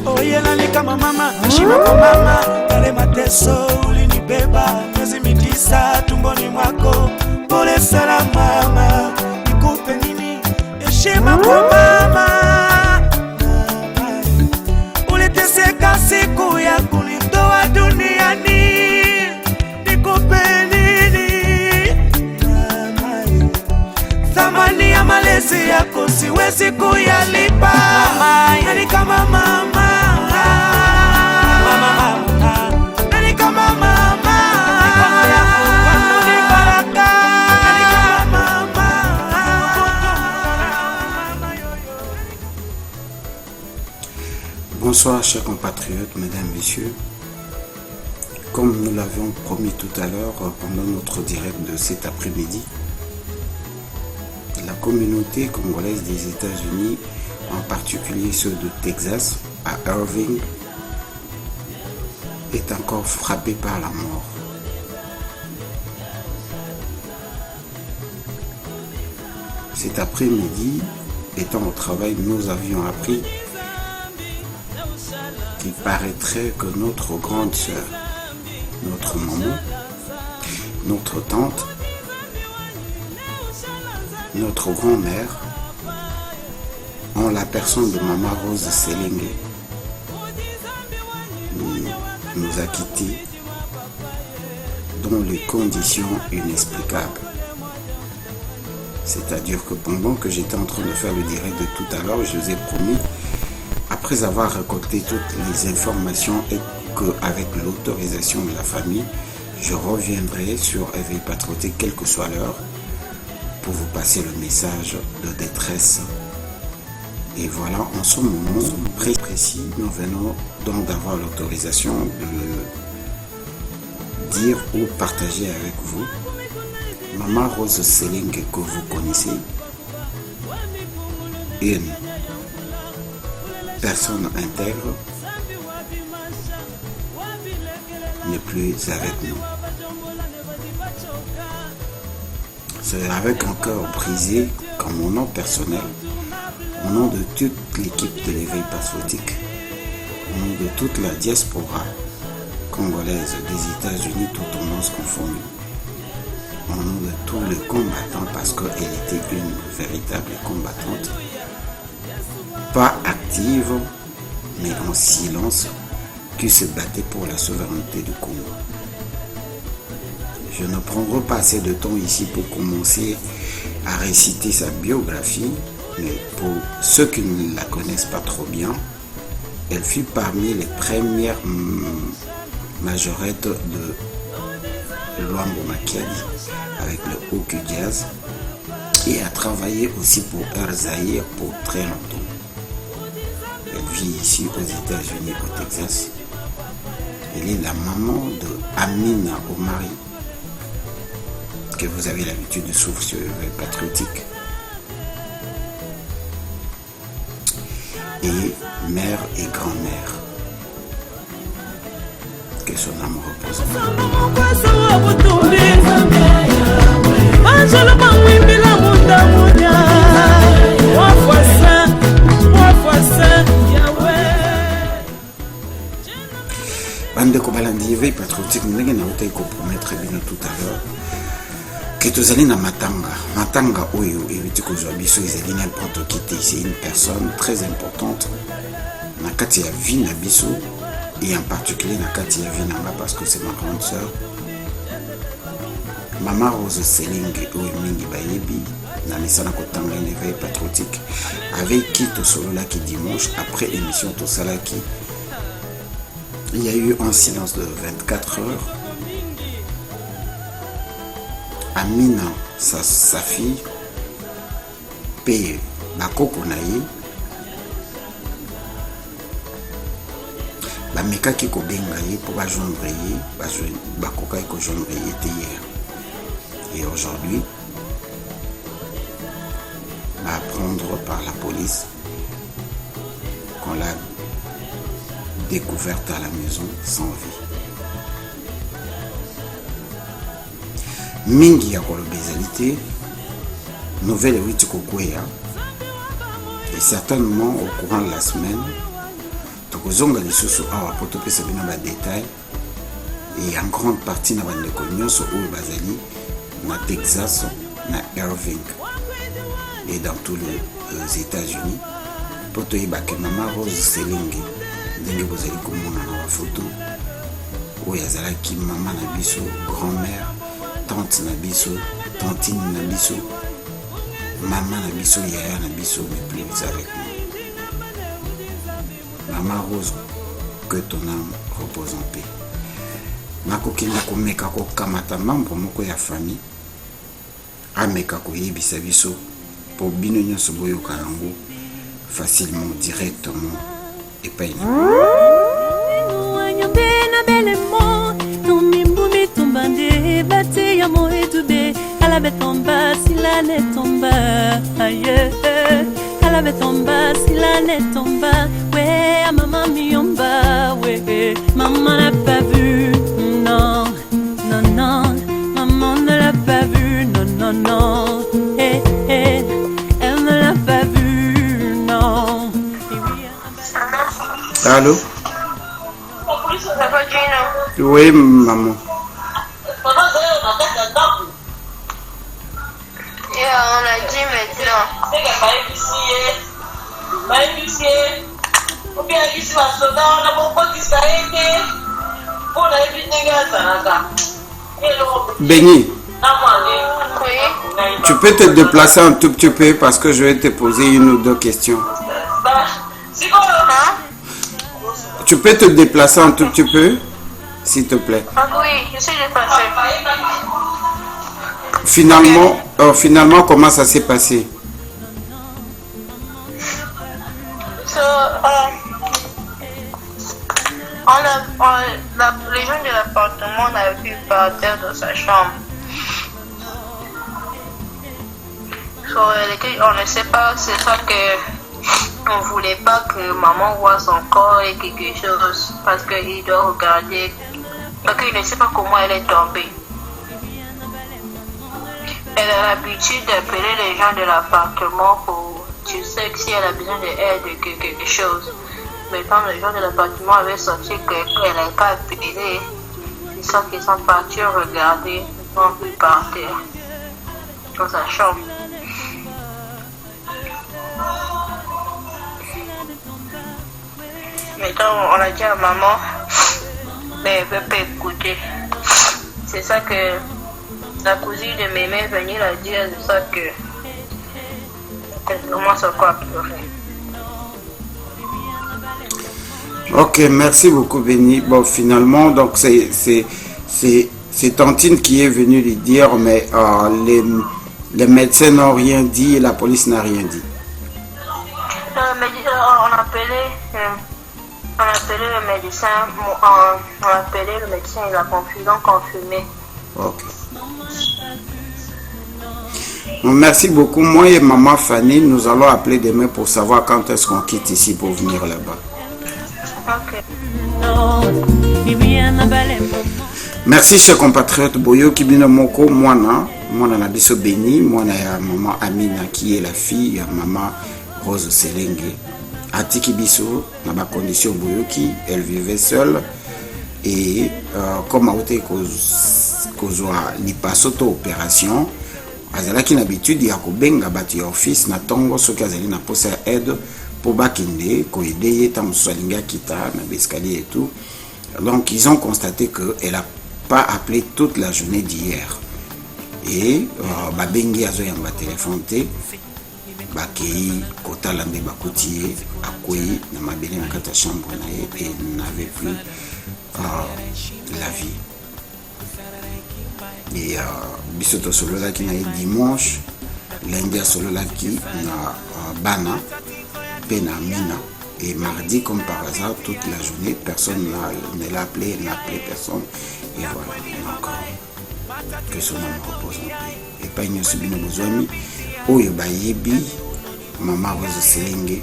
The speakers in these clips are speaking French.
Oyelani kama mama, heshima kwa mama. Yale mateso ulinibeba miezi mitisa tumboni mwako. Pole sana mama, nikupe nini? Heshima kwa mama. Uliteseka siku ya kunitoa duniani. Nikupe nini? Thamani ya malezi yako siwezi kuyalipa. Nani kama mama? Nani kama mama? Nani kama mama? Bonsoir chers compatriotes, mesdames, messieurs. Comme nous l'avions promis tout à l'heure pendant notre direct de cet après-midi, la communauté congolaise des États-Unis, en particulier ceux de Texas, à Irving, est encore frappée par la mort. Cet après-midi, étant au travail, nous avions appris qu'il paraîtrait que notre grande sœur, notre maman, notre tante, notre grand-mère, en la personne de Maman Rose Selenge, nous a quittés dans les conditions inexplicables. C'est-à-dire que pendant que j'étais en train de faire le direct de tout à l'heure, je vous ai promis, après avoir récolté toutes les informations et qu'avec l'autorisation de la famille, je reviendrai sur Éveil Patriotique, quelle que soit l'heure, pour vous passer le message de détresse. Et voilà, en ce moment précis, nous venons donc d'avoir l'autorisation de dire ou partager avec vous Maman Rose Selenge, que vous connaissez, une personne intègre, n'est plus avec nous. C'est avec un cœur brisé, comme mon nom personnel, au nom de toute l'équipe de l'Éveil Patriotique, au nom de toute la diaspora congolaise des États-Unis, tout tendances confondues, au nom de tous les combattants, parce qu'elle était une véritable combattante, pas active, mais en silence, qui se battait pour la souveraineté du Congo. Je ne prendrai pas assez de temps ici pour commencer à réciter sa biographie, mais pour ceux qui ne la connaissent pas trop bien, elle fut parmi les premières majorettes de Luambo Makiadi avec le Hockey Jazz et a travaillé aussi pour Air Zaïre pour très longtemps. Elle vit ici aux États-Unis, au Texas. Elle est la maman de Amina Omari, que vous avez l'habitude de suivre sur Éveil Patriotique, et mère et grand-mère. Que son âme repose. Bande Kobalandi Éveil Patriotique, nous avons compromettre tout à l'heure que tu allez na Matanga Oyo et Vitikozoabiso, ils n'importe qui. C'est une personne très importante. Nakati ya vie na biso, et en particulier Nakati ya vie nanga parce que c'est ma grande sœur. Maman Rose Selenge Oyo Mingi Bayebi, na mesana kotanga une Éveil Patriotique, avec qui to solo là qui dimanche après émission to salaki. Il y a eu un silence de 24 heures. Amina, sa fille, paye bakoko na ye, bamekaki kobenga ye pour bajoindre ye, bakokaki kojoindre ye hier. Et aujourd'hui, va apprendre par la police qu'on l'a découverte à la maison sans vie. Mingi ya kolobezalité, nouvelle Witiko Kweya, et certainement au courant de la semaine, kozonga lisusu awa po topesa bino badetail et en grande partie na bandeko nyonso oyo bazali na Texas, na Irving et dans tous les États-Unis. Po toyebake mama Rose Selenge ndenge bozali komona na bafoto oyo azalaki mama na biso, grand-mère, tante na biso, tantine na biso, maman na biso, yaya na biso, mais plus avec nous. Maman Rose, que ton âme repose en paix. Nakokenda komeka kokamata membre moko ya famille ameka koyebisa biso po bino nyonso boyoka yango facilement, directement epai na la bête en bas, si la net en bas, aïe. À la bête en bas, si la net en bas, ouais, maman mis en bas, ouais. Maman n'a pas vu, non, non, non. Maman ne l'a pas vu, non, non, non. Eh, eh, elle ne l'a pas vu, non. Allô? Oui, maman. On a dit maintenant. Béni, Oui. tu peux te déplacer un tout petit peu parce que je vais te poser une ou deux questions. Hein? Tu peux te déplacer un tout petit peu, s'il te plaît. Ah oui, je suis dépassée. Finalement, comment ça s'est passé? Les gens de l'appartement n'avaient pu partir de sa chambre. On ne sait pas, c'est ça que on voulait pas que maman voit son corps et quelque chose parce qu'il doit regarder, parce qu'il ne sait pas comment elle est tombée. Elle a l'habitude d'appeler les gens de l'appartement pour, tu sais que si elle a besoin d'aide de quelque chose. Mais quand les gens de l'appartement avaient sorti qu'elle n'avait pas appelé, c'est ça qu'ils sont partis regarder, ils ont pu partir dans sa chambre. Maintenant, on a dit à maman, mais elle ne veut pas écouter. C'est ça que la cousine de Mémé est venue la dire, c'est ça que elle commence encore à pleurer. Ok, merci beaucoup, Béni. Bon, finalement, donc c'est Tantine qui est venue lui dire, mais les médecins n'ont rien dit et la police n'a rien dit. On appelait le médecin, il a confirmé. Ok. Bon, merci beaucoup. Moi et maman Fanny, nous allons appeler demain pour savoir quand est-ce qu'on quitte ici pour venir là-bas. Ok. Merci, chers compatriotes. Boyo Kibino Moko, Mwana na biso Béni, Mwana ya maman Amina qui est la fille ya maman Rose Selenge. Atiki biso, na ba condition Boyoki, elle vivait seule et comme a été kozwa lipasoto opération, azalaki l'habitude ya kobenga bati ya office na tongo soki azali na posa ya aide pour bakinde ko aider ye tam solinga kita na escalier et tout. Donc ils ont constaté que elle a pas appelé toute la journée d'hier. Et babengi azo yamba téléphone te bakei kotala nde bakoti akoyi na mabele na kata chambre na ye et n'avait plus la vie. Et bisoto sololaki na ye dimanche, lundi a sololaki na bana pe na mina. Et mardi, comme par hasard, toute la journée, personne ne l'a appelé, n'a appelé personne. Et voilà, donc, que son âme repose en paix. Et pas une subine besoin, oyo bayebi, maman Rose Selenge,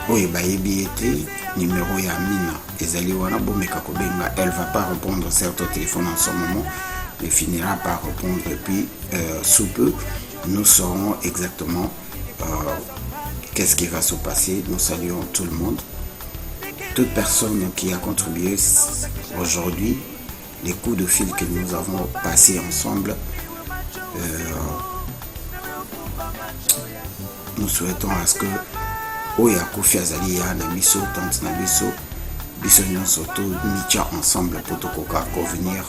oyo bayebi était numéro ya mina. Ezali wana bomeka kobenga, elle va pas répondre certes au téléphone en ce moment, mais finira par répondre. Et puis, sous peu, nous saurons exactement qu'est-ce qui va se passer. Nous saluons tout le monde. toute personne qui a contribué aujourd'hui, les coups de fil que nous avons passés ensemble. Nous souhaitons à ce que Oya Kofi Azali ya na biso tante na biso biso nyonso to mitia ensemble pour tokoka convenir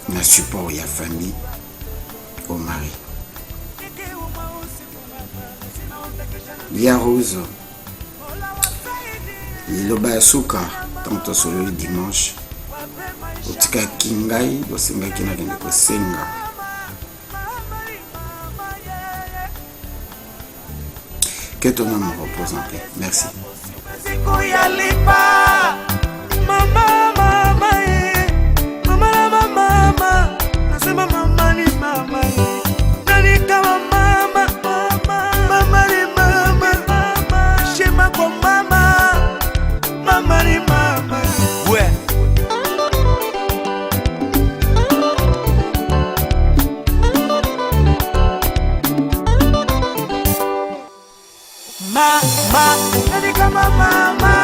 na support ya famille au mari. Lia Rose liloba ya suka tanto solo le dimanche otika kingai osenga kina kende kosenga que ton nom me repose en paix. Merci. Mama,